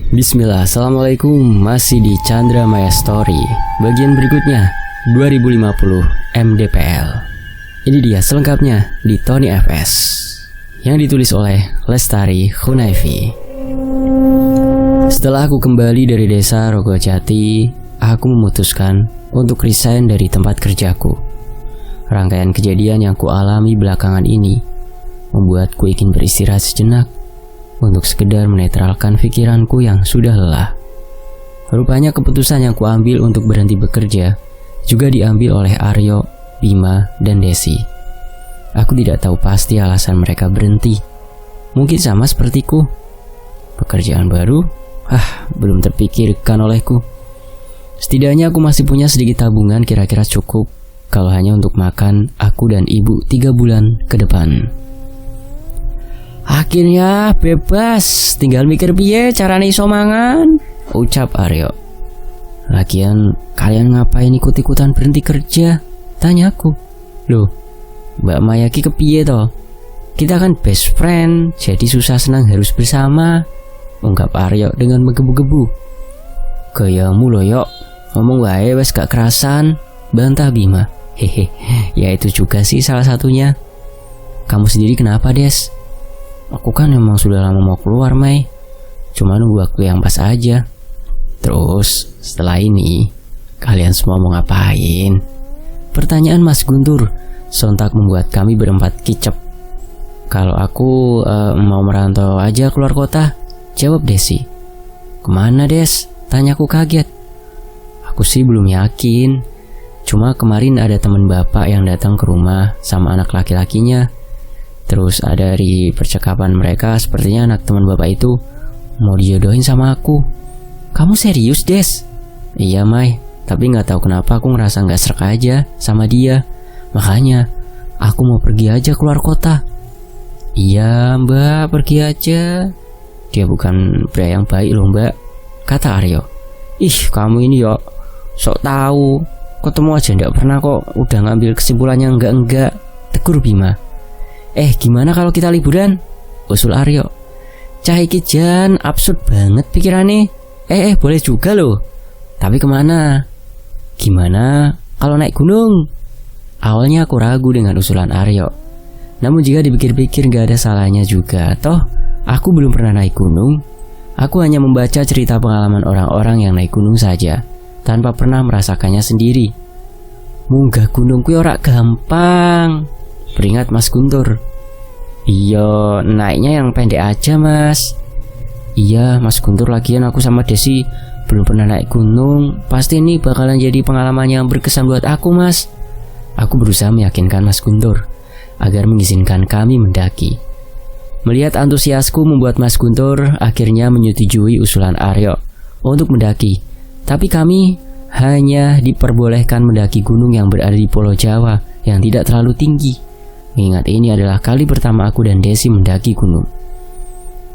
Bismillah, Assalamualaikum. Masih di Chandra Maya Story. Bagian berikutnya 2050 MDPL. Ini dia selengkapnya di Tony FS, yang ditulis oleh Lestari Hunayfi. Setelah aku kembali dari desa Rogojati, aku memutuskan untuk resign dari tempat kerjaku. Rangkaian kejadian yang kualami belakangan ini membuatku ingin beristirahat sejenak untuk sekedar menetralkan pikiranku yang sudah lelah. Rupanya keputusan yang kuambil untuk berhenti bekerja juga diambil oleh Aryo, Bima, dan Desi. Aku tidak tahu pasti alasan mereka berhenti. Mungkin sama sepertiku. Pekerjaan baru? Belum terpikirkan olehku. Setidaknya aku masih punya sedikit tabungan kira-kira cukup kalau hanya untuk makan aku dan ibu 3 bulan ke depan. Akhirnya bebas, tinggal mikir piye carane iso mangan, ucap Aryo. Lagian kalian ngapain ikut-ikutan berhenti kerja? Tanyaku. Loh, Mbak Mayaki kepiye toh? Kita kan best friend, jadi susah senang harus bersama, ungkap Aryo dengan menggebu-gebu. Gayamu loh yok, ngomong wae wes gak kerasan, bantah Bima. Ya itu juga sih salah satunya. Kamu sendiri kenapa, Des? Aku kan emang sudah lama mau keluar, Mai. Cuma nunggu waktu yang pas aja. Terus, setelah ini, kalian semua mau ngapain? Pertanyaan Mas Guntur sontak membuat kami berempat kicep. Kalau aku mau merantau aja keluar kota, jawab Desi. Kemana, Des? Tanyaku kaget. Aku sih belum yakin. Cuma kemarin ada teman bapak yang datang ke rumah sama anak laki-lakinya. Terus ada di percakapan mereka sepertinya anak teman bapak itu mau dijodohin sama aku. Kamu serius, Des? Iya, Mai. Tapi gak tahu kenapa aku ngerasa gak srek aja sama dia. Makanya aku mau pergi aja keluar kota. Iya, Mbak, pergi aja. Dia bukan pria yang baik loh, Mbak, kata Aryo. Ih, kamu ini yo sok tahu. Ketemu aja ndak pernah kok udah ngambil kesimpulannya enggak, tegur Bima. Gimana kalau kita liburan? Usul Aryo. Cah iki jan absurd banget pikirannya. Boleh juga loh. Tapi kemana? Gimana kalau naik gunung? Awalnya aku ragu dengan usulan Aryo. Namun jika dipikir-pikir gak ada salahnya juga. Toh aku belum pernah naik gunung. Aku hanya membaca cerita pengalaman orang-orang yang naik gunung saja, tanpa pernah merasakannya sendiri. Munggah gunung kuwi ora gampang, peringat Mas Guntur. Iya, naiknya yang pendek aja, Mas. Iya, Mas Guntur, lagian aku sama Desi belum pernah naik gunung. Pasti ini bakalan jadi pengalaman yang berkesan buat aku, Mas. Aku berusaha meyakinkan Mas Guntur agar mengizinkan kami mendaki. Melihat antusiasku membuat Mas Guntur akhirnya menyetujui usulan Aryo untuk mendaki. Tapi kami hanya diperbolehkan mendaki gunung yang berada di Pulau Jawa yang tidak terlalu tinggi. Mengingat ini adalah kali pertama aku dan Desi mendaki gunung.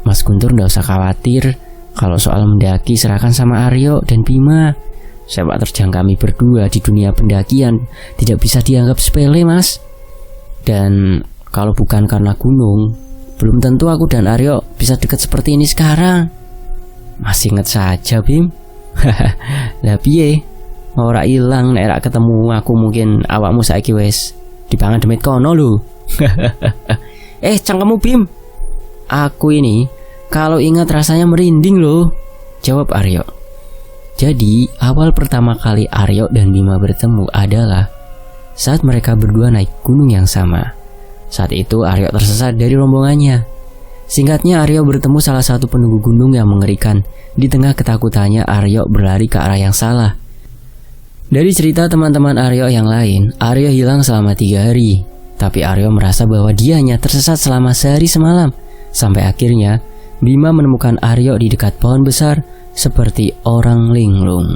Mas Guntur gak usah khawatir. Kalau soal mendaki serahkan sama Aryo dan Bima. Sepak terjang kami berdua di dunia pendakian tidak bisa dianggap sepele, Mas. Dan kalau bukan karena gunung, belum tentu aku dan Aryo bisa dekat seperti ini sekarang. Masih ingat saja, Bim? Lah piye? Ora ilang nek ra ketemu aku, mungkin awakmu saiki wis dipangan demit kono lho. Cangkemmu, Bim. Aku ini kalau ingat rasanya merinding loh, jawab Aryo. Jadi awal pertama kali Aryo dan Bima bertemu adalah saat mereka berdua naik gunung yang sama. Saat itu Aryo tersesat dari rombongannya. Singkatnya, Aryo bertemu salah satu penunggu gunung yang mengerikan. Di tengah ketakutannya, Aryo berlari ke arah yang salah. Dari cerita teman-teman Aryo yang lain, Aryo hilang selama 3 hari. Tapi Aryo merasa bahwa dia hanya tersesat selama sehari semalam. Sampai akhirnya Bima menemukan Aryo di dekat pohon besar seperti orang linglung.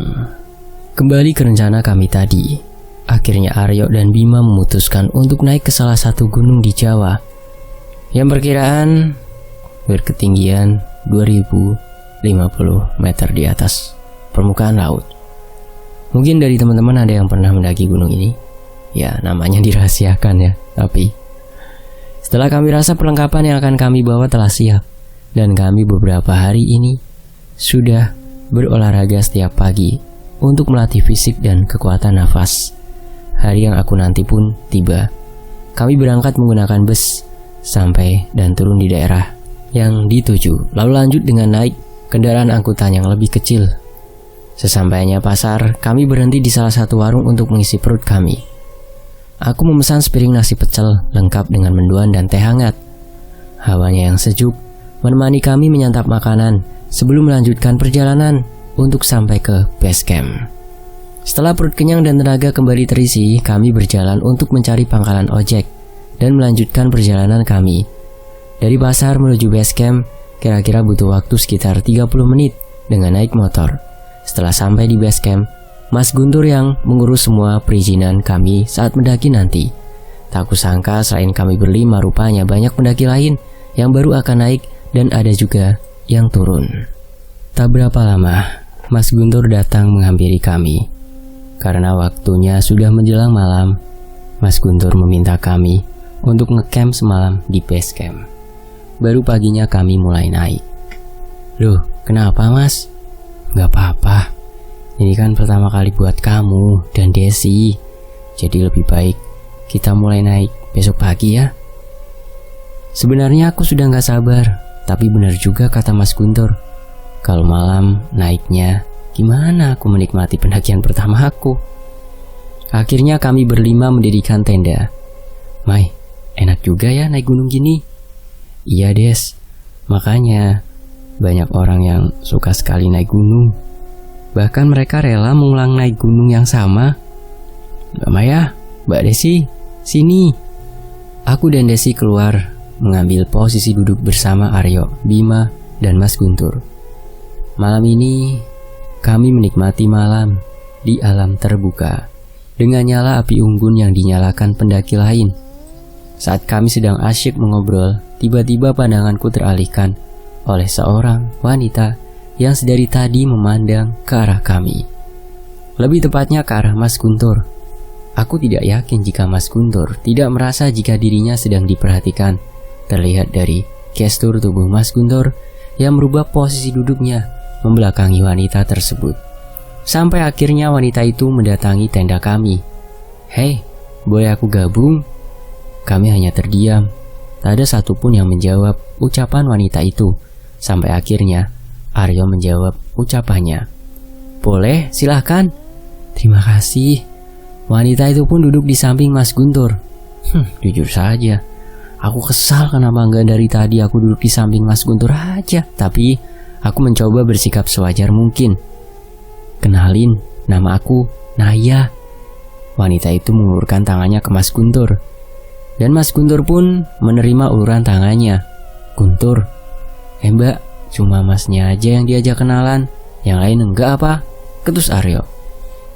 Kembali ke rencana kami tadi. Akhirnya Aryo dan Bima memutuskan untuk naik ke salah satu gunung di Jawa yang perkiraan berketinggian 2050 meter di atas permukaan laut. Mungkin dari teman-teman ada yang pernah mendaki gunung ini. Ya, namanya dirahasiakan ya. Tapi setelah kami rasa perlengkapan yang akan kami bawa telah siap, dan kami beberapa hari ini sudah berolahraga setiap pagi untuk melatih fisik dan kekuatan nafas. Hari yang aku nanti pun tiba. Kami berangkat menggunakan bus sampai dan turun di daerah yang dituju, lalu lanjut dengan naik kendaraan angkutan yang lebih kecil. Sesampainya pasar, kami berhenti di salah satu warung untuk mengisi perut kami. Aku memesan sepiring nasi pecel lengkap dengan mendoan dan teh hangat. Hawanya yang sejuk menemani kami menyantap makanan sebelum melanjutkan perjalanan untuk sampai ke base camp. Setelah perut kenyang dan tenaga kembali terisi, kami berjalan untuk mencari pangkalan ojek dan melanjutkan perjalanan kami. Dari pasar menuju base camp kira-kira butuh waktu sekitar 30 menit dengan naik motor. Setelah sampai di base camp, Mas Guntur yang mengurus semua perizinan kami saat mendaki nanti. Tak kusangka selain kami berlima, rupanya banyak pendaki lain yang baru akan naik dan ada juga yang turun. Tak berapa lama, Mas Guntur datang menghampiri kami. Karena waktunya sudah menjelang malam, Mas Guntur meminta kami untuk ngecamp semalam di base camp. Baru paginya kami mulai naik. Loh, kenapa mas? Gak apa-apa. Ini kan pertama kali buat kamu dan Desi. Jadi lebih baik kita mulai naik besok pagi ya. Sebenarnya aku sudah gak sabar. Tapi benar juga kata Mas Guntur. Kalau malam naiknya, gimana aku menikmati pendakian pertama aku? Akhirnya kami berlima mendirikan tenda. Mai, enak juga ya naik gunung gini. Iya Des, makanya banyak orang yang suka sekali naik gunung. Bahkan mereka rela mengulang naik gunung yang sama. Mbak Maya, Mbak Desi, sini. Aku dan Desi keluar mengambil posisi duduk bersama Aryo, Bima, dan Mas Guntur. Malam ini kami menikmati malam di alam terbuka dengan nyala api unggun yang dinyalakan pendaki lain. Saat kami sedang asyik mengobrol, tiba-tiba pandanganku teralihkan oleh seorang wanita yang sedari tadi memandang ke arah kami. Lebih tepatnya ke arah Mas Guntur. Aku tidak yakin jika Mas Guntur tidak merasa jika dirinya sedang diperhatikan. Terlihat dari gestur tubuh Mas Guntur yang merubah posisi duduknya membelakangi wanita tersebut. Sampai akhirnya wanita itu mendatangi tenda kami. Hei, boleh aku gabung? Kami hanya terdiam. Tak ada satupun yang menjawab ucapan wanita itu. Sampai akhirnya Aryo menjawab ucapannya. Boleh, silahkan. Terima kasih. Wanita itu pun duduk di samping Mas Guntur. Jujur saja, aku kesal kenapa enggak dari tadi aku duduk di samping Mas Guntur aja. Tapi aku mencoba bersikap sewajar mungkin. Kenalin, nama aku Naya. Wanita itu mengulurkan tangannya ke Mas Guntur. Dan Mas Guntur pun menerima uluran tangannya. Guntur, mbak, cuma masnya aja yang diajak kenalan. Yang lain enggak apa? Ketus Aryo.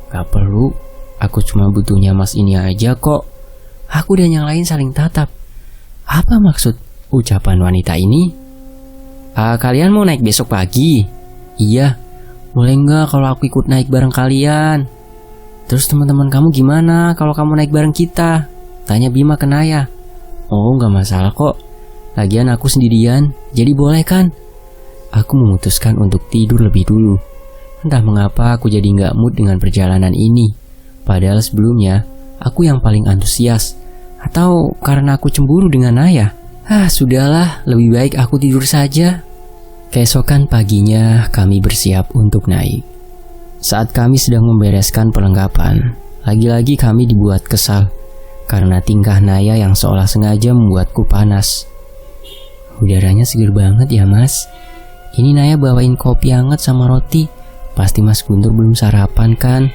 Gak perlu, aku cuma butuhnya mas ini aja kok. Aku dan yang lain saling tatap. Apa maksud ucapan wanita ini? Kalian mau naik besok pagi? Iya. Boleh enggak kalau aku ikut naik bareng kalian? Terus teman-teman kamu gimana kalau kamu naik bareng kita? Tanya Bima ke Naya. Oh, gak masalah kok. Lagian aku sendirian, jadi boleh kan? Aku memutuskan untuk tidur lebih dulu. Entah mengapa aku jadi gak mood dengan perjalanan ini. Padahal sebelumnya, aku yang paling antusias. Atau karena aku cemburu dengan Naya? Sudahlah, lebih baik aku tidur saja. Keesokan paginya, kami bersiap untuk naik. Saat kami sedang membereskan perlengkapan, lagi-lagi kami dibuat kesal karena tingkah Naya yang seolah sengaja membuatku panas. Udaranya seger banget ya mas. Ini Naya bawain kopi hangat sama roti. Pasti Mas Guntur belum sarapan kan?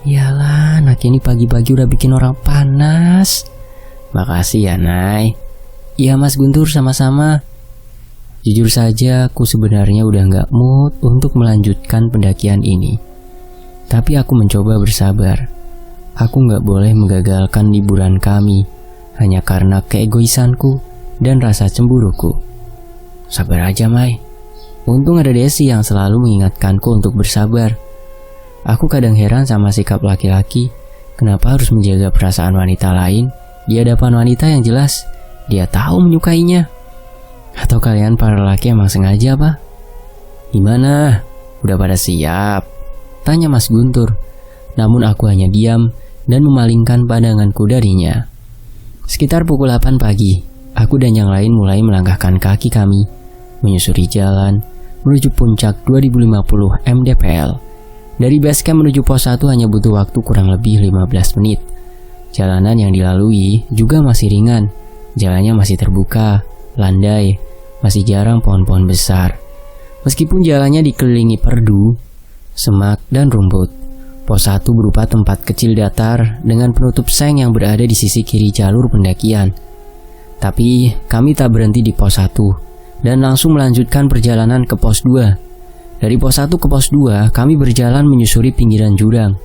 Yalah, anak ini pagi-pagi udah bikin orang panas. Makasih ya Nay. Iya Mas Guntur, sama-sama. Jujur saja aku sebenarnya udah gak mood untuk melanjutkan pendakian ini. Tapi aku mencoba bersabar. Aku gak boleh menggagalkan liburan kami hanya karena keegoisanku dan rasa cemburuku. Sabar aja Mai. Untung ada Desi yang selalu mengingatkanku untuk bersabar. Aku kadang heran sama sikap laki-laki. Kenapa harus menjaga perasaan wanita lain di hadapan wanita yang jelas dia tahu menyukainya? Atau kalian para laki emang sengaja apa? Gimana? Udah pada siap? Tanya Mas Guntur. Namun aku hanya diam dan memalingkan pandanganku darinya. Sekitar pukul 8 pagi, aku dan yang lain mulai melangkahkan kaki kami, menyusuri jalan, menuju puncak 2050 mdpl. Dari base camp menuju pos 1 hanya butuh waktu kurang lebih 15 menit. Jalanan yang dilalui juga masih ringan, jalannya masih terbuka, landai, masih jarang pohon-pohon besar. Meskipun jalannya dikelilingi perdu, semak, dan rumput. Pos 1 berupa tempat kecil datar dengan penutup seng yang berada di sisi kiri jalur pendakian. Tapi kami tak berhenti di pos 1 dan langsung melanjutkan perjalanan ke pos 2. Dari pos 1 ke pos 2 kami berjalan menyusuri pinggiran jurang.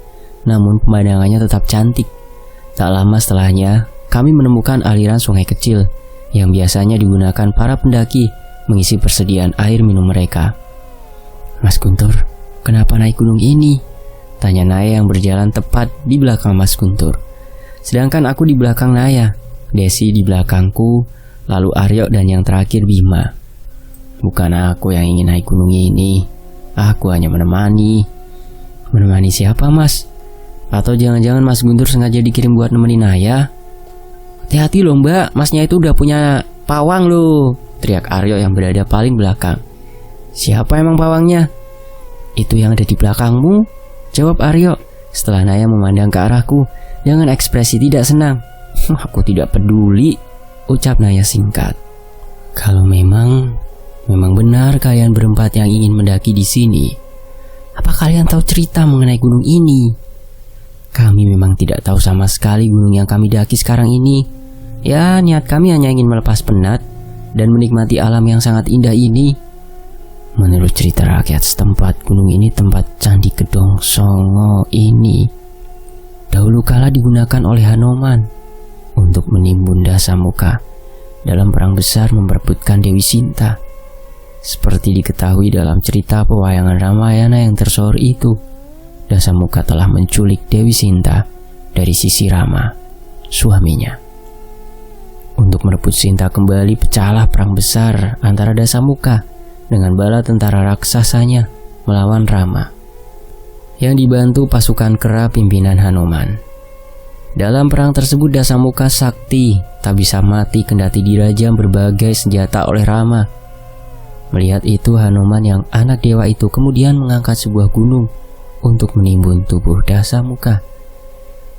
Namun pemandangannya tetap cantik. Tak lama setelahnya kami menemukan aliran sungai kecil yang biasanya digunakan para pendaki mengisi persediaan air minum mereka. Mas Guntur, kenapa naik gunung ini? Tanya Naya yang berjalan tepat di belakang Mas Guntur. Sedangkan aku di belakang Naya, Desi di belakangku, lalu Aryo dan yang terakhir Bima. Bukan aku yang ingin naik gunung ini, aku hanya menemani. Menemani siapa, Mas? Atau jangan-jangan Mas Guntur sengaja dikirim buat nemenin Naya? Hati-hati loh Mbak, Masnya itu udah punya pawang loh, teriak Aryo yang berada paling belakang. Siapa emang pawangnya? Itu yang ada di belakangmu, jawab Aryo setelah Naya memandang ke arahku dengan ekspresi tidak senang. Aku tidak peduli, ucap Naya singkat. Kalau memang benar kalian berempat yang ingin mendaki di sini, apa kalian tahu cerita mengenai gunung ini? Kami memang tidak tahu sama sekali gunung yang kami daki sekarang ini. Ya, niat kami hanya ingin melepas penat dan menikmati alam yang sangat indah ini. Menurut cerita rakyat setempat, gunung ini tempat Candi Gedong Songo ini dahulu kala digunakan oleh Hanoman untuk menimbun Dasamuka dalam perang besar memperebutkan Dewi Sinta. Seperti diketahui dalam cerita pewayangan Ramayana yang tersohor itu, Dasamuka telah menculik Dewi Sinta dari sisi Rama, suaminya. Untuk merebut Sinta kembali, pecahlah perang besar antara Dasamuka dengan bala tentara raksasanya melawan Rama, yang dibantu pasukan kera pimpinan Hanoman. Dalam perang tersebut Dasamuka sakti, tak bisa mati kendati dirajam berbagai senjata oleh Rama. Melihat itu, Hanoman yang anak dewa itu kemudian mengangkat sebuah gunung untuk menimbun tubuh Dasamuka.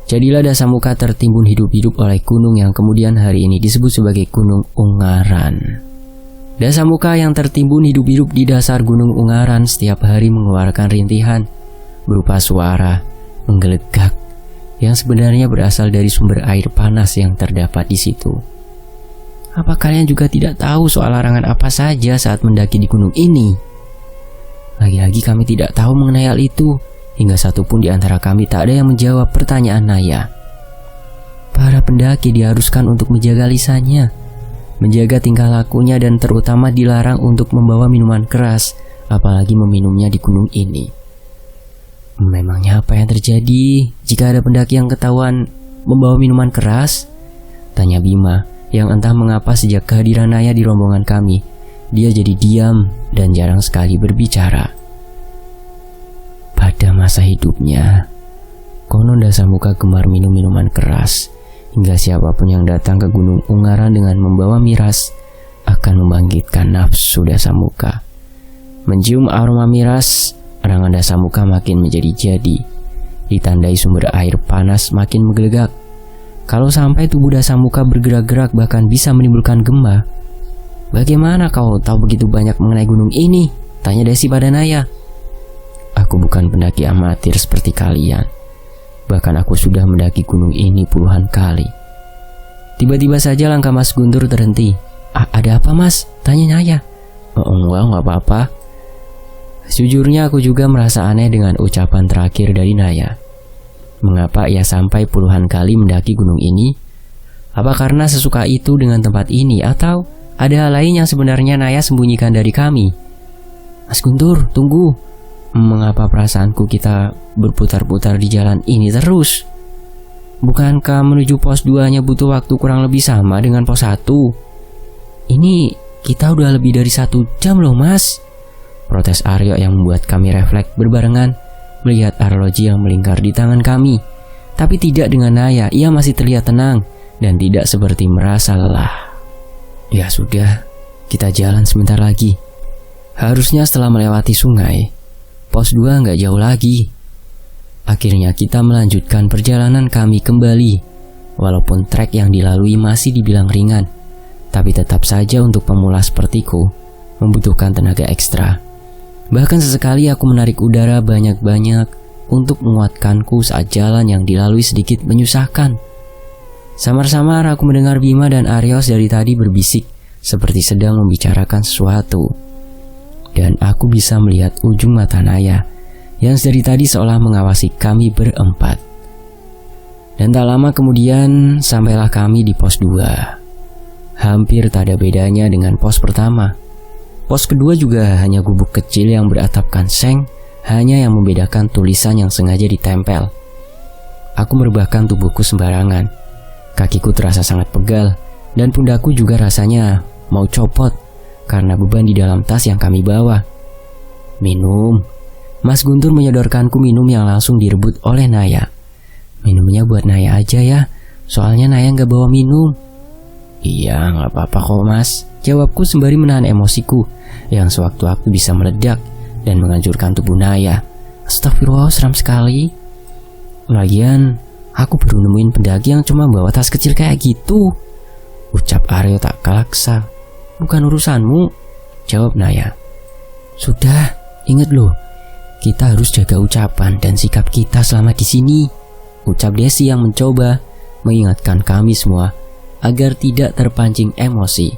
Jadilah Dasamuka tertimbun hidup-hidup oleh gunung yang kemudian hari ini disebut sebagai Gunung Ungaran. Dasamuka yang tertimbun hidup-hidup di dasar Gunung Ungaran setiap hari mengeluarkan rintihan berupa suara menggelegak yang sebenarnya berasal dari sumber air panas yang terdapat di situ. Apa kalian juga tidak tahu soal larangan apa saja saat mendaki di gunung ini? Lagi-lagi kami tidak tahu mengenai hal itu, hingga satupun di antara kami tak ada yang menjawab pertanyaan Naya. Para pendaki diharuskan untuk menjaga lisannya, menjaga tingkah lakunya, dan terutama dilarang untuk membawa minuman keras, apalagi meminumnya di gunung ini. Memangnya apa yang terjadi jika ada pendaki yang ketahuan membawa minuman keras? Tanya Bima, yang entah mengapa sejak kehadiran Naya di rombongan kami, dia jadi diam dan jarang sekali berbicara. Pada masa hidupnya, konon Dasamuka gemar minum minuman keras, hingga siapapun yang datang ke Gunung Ungaran dengan membawa miras akan membangkitkan nafsu Dasamuka. Mencium aroma miras, arangan Dasamuka makin menjadi-jadi, ditandai sumber air panas makin menggelegak. Kalau sampai tubuh Dasamuka bergerak-gerak bahkan bisa menimbulkan gema. Bagaimana kau tahu begitu banyak mengenai gunung ini? Tanya Desi pada Naya. Aku bukan pendaki amatir seperti kalian. Bahkan aku sudah mendaki gunung ini puluhan kali. Tiba-tiba saja langkah Mas Guntur terhenti. Ada apa Mas? Tanya Naya. Enggak apa-apa. Sejujurnya aku juga merasa aneh dengan ucapan terakhir dari Naya. Mengapa ia sampai puluhan kali mendaki gunung ini? Apa karena sesuka itu dengan tempat ini, atau ada hal lain yang sebenarnya Naya sembunyikan dari kami? Mas Guntur, tunggu. Mengapa perasaanku kita berputar-putar di jalan ini terus? Bukankah menuju pos 2 hanya butuh waktu kurang lebih sama dengan pos 1? Ini kita udah lebih dari 1 jam loh Mas. Protes Aryo yang membuat kami refleks berbarengan melihat arloji yang melingkar di tangan kami. Tapi tidak dengan Naya, ia masih terlihat tenang dan tidak seperti merasa lelah. Ya sudah, kita jalan sebentar lagi. Harusnya setelah melewati sungai, pos 2 nggak jauh lagi. Akhirnya kita melanjutkan perjalanan kami kembali. Walaupun trek yang dilalui masih dibilang ringan, tapi tetap saja untuk pemula sepertiku membutuhkan tenaga ekstra. Bahkan sesekali aku menarik udara banyak-banyak untuk menguatkanku saat jalan yang dilalui sedikit menyusahkan. Samar-samar aku mendengar Bima dan Aryos dari tadi berbisik seperti sedang membicarakan sesuatu. Dan aku bisa melihat ujung mata Naya yang dari tadi seolah mengawasi kami berempat. Dan tak lama kemudian sampailah kami di pos 2. Hampir tak ada bedanya dengan pos pertama. Pos kedua juga hanya gubuk kecil yang beratapkan seng, hanya yang membedakan tulisan yang sengaja ditempel. Aku merebahkan tubuhku sembarangan. Kakiku terasa sangat pegal, dan pundakku juga rasanya mau copot karena beban di dalam tas yang kami bawa. Minum. Mas Guntur menyodorkanku minum yang langsung direbut oleh Naya. Minumnya buat Naya aja ya, soalnya Naya nggak bawa minum. Iya, nggak apa-apa kok mas, jawabku sembari menahan emosiku yang sewaktu-waktu bisa meledak dan menghancurkan tubuh Naya. Astagfirullah, seram sekali. Lagian, aku baru nemuin pendaki yang cuma bawa tas kecil kayak gitu, ucap Aryo tak kalaksa. Bukan urusanmu, jawab Naya. Sudah, ingat loh, kita harus jaga ucapan dan sikap kita selama di sini, ucap Desi yang mencoba mengingatkan kami semua agar tidak terpancing emosi.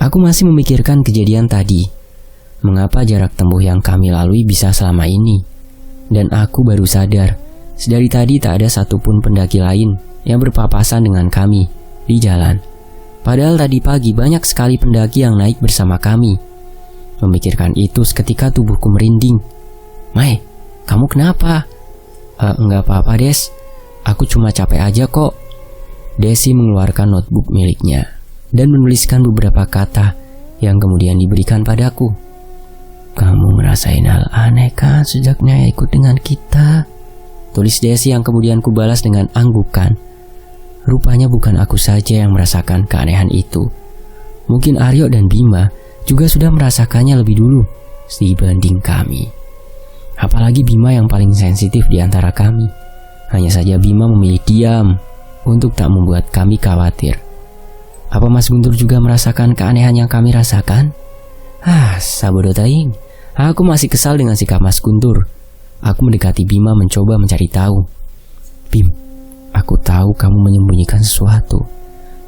Aku masih memikirkan kejadian tadi. Mengapa jarak tempuh yang kami lalui bisa selama ini? Dan aku baru sadar, sedari tadi tak ada satupun pendaki lain yang berpapasan dengan kami di jalan. Padahal tadi pagi banyak sekali pendaki yang naik bersama kami. Memikirkan itu seketika tubuhku merinding. Mai, kamu kenapa? Enggak apa-apa Des, aku cuma capek aja kok. Desi mengeluarkan notebook miliknya dan menuliskan beberapa kata yang kemudian diberikan padaku. Kamu ngerasain hal aneh kan sejak Naya ikut dengan kita? Tulis Desi yang kemudian kubalas dengan anggukan. Rupanya bukan aku saja yang merasakan keanehan itu. Mungkin Aryo dan Bima juga sudah merasakannya lebih dulu dibanding kami. Apalagi Bima yang paling sensitif di antara kami. Hanya saja Bima memilih diam untuk tak membuat kami khawatir. Apa Mas Guntur juga merasakan keanehan yang kami rasakan? Sabodotaing. Aku masih kesal dengan sikap Mas Guntur. Aku mendekati Bima mencoba mencari tahu. Bim, aku tahu kamu menyembunyikan sesuatu.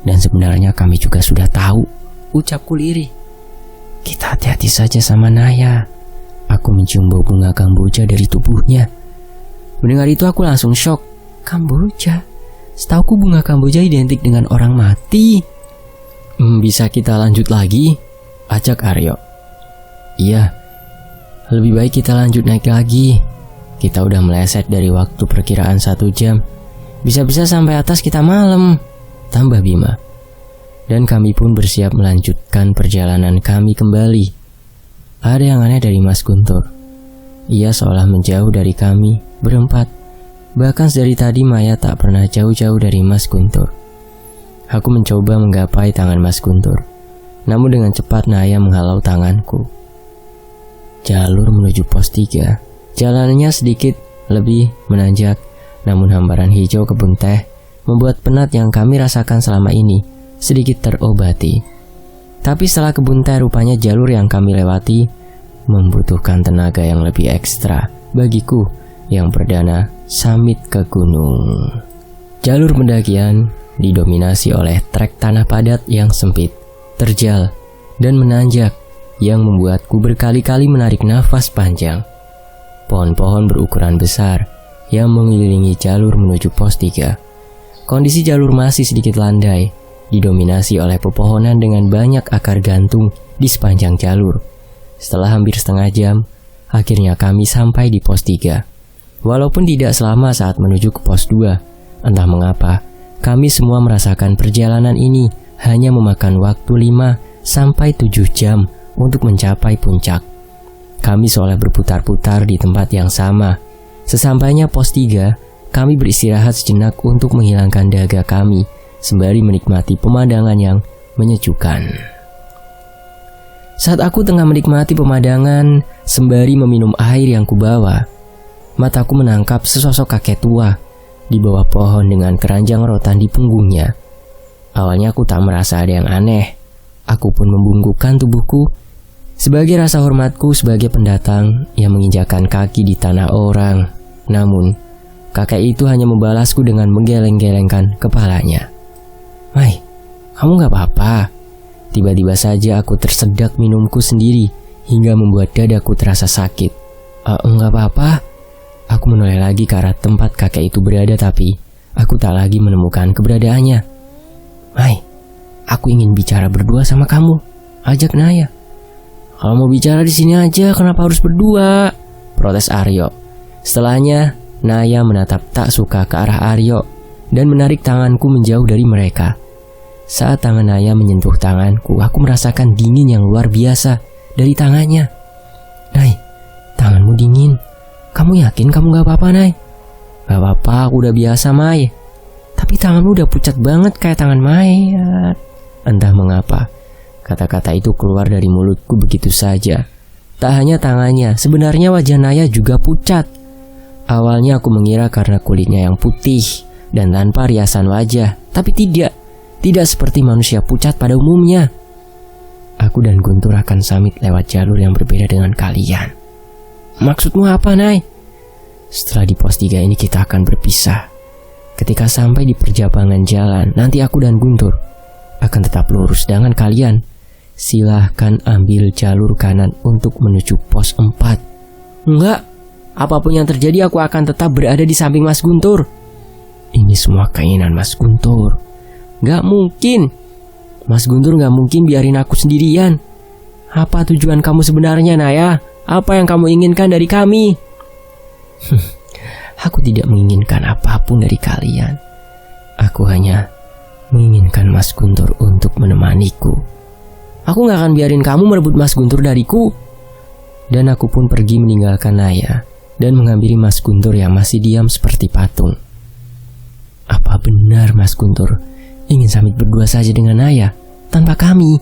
Dan sebenarnya kami juga sudah tahu, ucapku lirih. Kita hati-hati saja sama Naya. Aku mencium bau bunga kamboja dari tubuhnya. Mendengar itu aku langsung shock. Kamboja? Setauku bunga kamboja identik dengan orang mati. Bisa kita lanjut lagi? Ajak Aryo. Iya, lebih baik kita lanjut naik lagi. Kita udah meleset dari waktu perkiraan 1 jam. Bisa-bisa sampai atas kita malam, tambah Bima. Dan kami pun bersiap melanjutkan perjalanan kami kembali. Ada yang aneh dari Mas Guntur. Ia seolah menjauh dari kami berempat. Bahkan dari tadi Maya tak pernah jauh-jauh dari Mas Guntur. Aku mencoba menggapai tangan Mas Guntur, namun dengan cepat Naya menghalau tanganku. Jalur menuju pos 3. Jalanannya sedikit lebih menanjak, namun hamparan hijau kebun teh membuat penat yang kami rasakan selama ini sedikit terobati. Tapi setelah kebun teh rupanya jalur yang kami lewati membutuhkan tenaga yang lebih ekstra bagiku yang perdana summit ke gunung. Jalur pendakian didominasi oleh trek tanah padat yang sempit, terjal, dan menanjak yang membuatku berkali-kali menarik nafas panjang. Pohon-pohon berukuran besar yang mengelilingi jalur menuju pos 3. Kondisi jalur masih sedikit landai, didominasi oleh pepohonan dengan banyak akar gantung di sepanjang jalur. Setelah hampir setengah jam, akhirnya kami sampai di pos 3. Walaupun tidak selama saat menuju ke pos 2, entah mengapa, kami semua merasakan perjalanan ini hanya memakan waktu 5 sampai 7 jam untuk mencapai puncak. Kami seolah berputar-putar di tempat yang sama. Sesampainya pos 3, kami beristirahat sejenak untuk menghilangkan dahaga kami, sembari menikmati pemandangan yang menyejukkan. Saat aku tengah menikmati pemandangan sembari meminum air yang kubawa, mataku menangkap sesosok kakek tua di bawah pohon dengan keranjang rotan di punggungnya. Awalnya aku tak merasa ada yang aneh. Aku pun membungkukkan tubuhku sebagai rasa hormatku sebagai pendatang yang menginjakan kaki di tanah orang. Namun, kakek itu hanya membalasku dengan menggeleng-gelengkan kepalanya. "Mai, kamu gak apa-apa?" Tiba-tiba saja aku tersedak minumku sendiri hingga membuat dadaku terasa sakit. Enggak apa-apa." Aku menoleh lagi ke arah tempat kakek itu berada, tapi aku tak lagi menemukan keberadaannya. "Mai, aku ingin bicara berdua sama kamu," ajak Naya. "Kalau mau bicara di sini aja, kenapa harus berdua?" protes Aryo. Setelahnya, Naya menatap tak suka ke arah Aryo dan menarik tanganku menjauh dari mereka. Saat tangan Naya menyentuh tanganku, aku merasakan dingin yang luar biasa dari tangannya. "Nay, tanganmu dingin. Kamu yakin kamu gak apa-apa, Nay?" "Gak apa-apa, aku udah biasa, Mai. Tapi tanganmu udah pucat banget kayak tangan Mai." Entah mengapa, kata-kata itu keluar dari mulutku begitu saja. Tak hanya tangannya, sebenarnya wajah Naya juga pucat. Awalnya aku mengira karena kulitnya yang putih dan tanpa riasan wajah, tapi tidak. Tidak seperti manusia pucat pada umumnya. Aku dan Guntur akan samit lewat jalur yang berbeda dengan kalian. "Maksudmu apa, Nay?" "Setelah di pos 3 ini kita akan berpisah. Ketika sampai di perjabangan jalan, nanti aku dan Guntur akan tetap lurus dengan kalian. Silahkan ambil jalur kanan untuk menuju pos 4. "Enggak, apapun yang terjadi aku akan tetap berada di samping Mas Guntur." "Ini semua keinginan Mas Guntur. Gak mungkin. Mas Guntur gak mungkin biarin aku sendirian. Apa tujuan kamu sebenarnya, Naya? Apa yang kamu inginkan dari kami?" "Aku tidak menginginkan apapun dari kalian. Aku hanya menginginkan Mas Guntur untuk menemaniku. Aku gak akan biarin kamu merebut Mas Guntur dariku." Dan aku pun pergi meninggalkan Naya dan menghampiri Mas Guntur yang masih diam seperti patung. Apa benar Mas Guntur ingin samit berdua saja dengan Naya tanpa kami?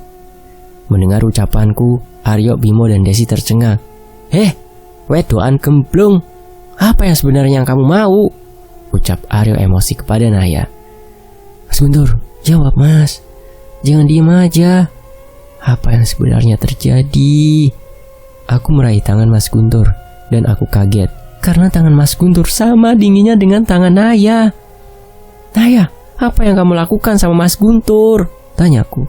Mendengar ucapanku, Aryo, Bimo, dan Desi tercengang. Wedoan gemblung. Apa yang sebenarnya yang kamu mau?" ucap Aryo emosi kepada Naya. "Mas Guntur, jawab Mas. Jangan diem aja. Apa yang sebenarnya terjadi?" Aku meraih tangan Mas Guntur dan aku kaget karena tangan Mas Guntur sama dinginnya dengan tangan Naya. "Naya, apa yang kamu lakukan sama Mas Guntur?" tanyaku.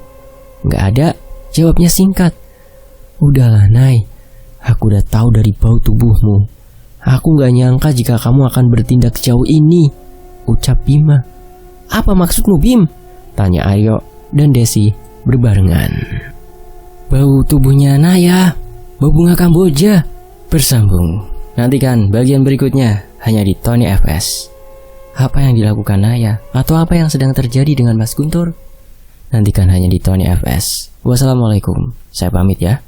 "Gak ada," jawabnya singkat. "Udahlah, Nay. Aku udah tahu dari bau tubuhmu. Aku gak nyangka jika kamu akan bertindak sejauh ini," ucap Bima. "Apa maksudmu, Bim?" tanya Aryo dan Desi berbarengan. Bau tubuhnya Naya, bau bunga Kamboja. Bersambung. Nantikan bagian berikutnya hanya di Tony FS. Apa yang dilakukan Naya atau apa yang sedang terjadi dengan Mas Guntur? Nantikan hanya di Tony FS. Wassalamualaikum. Saya pamit ya.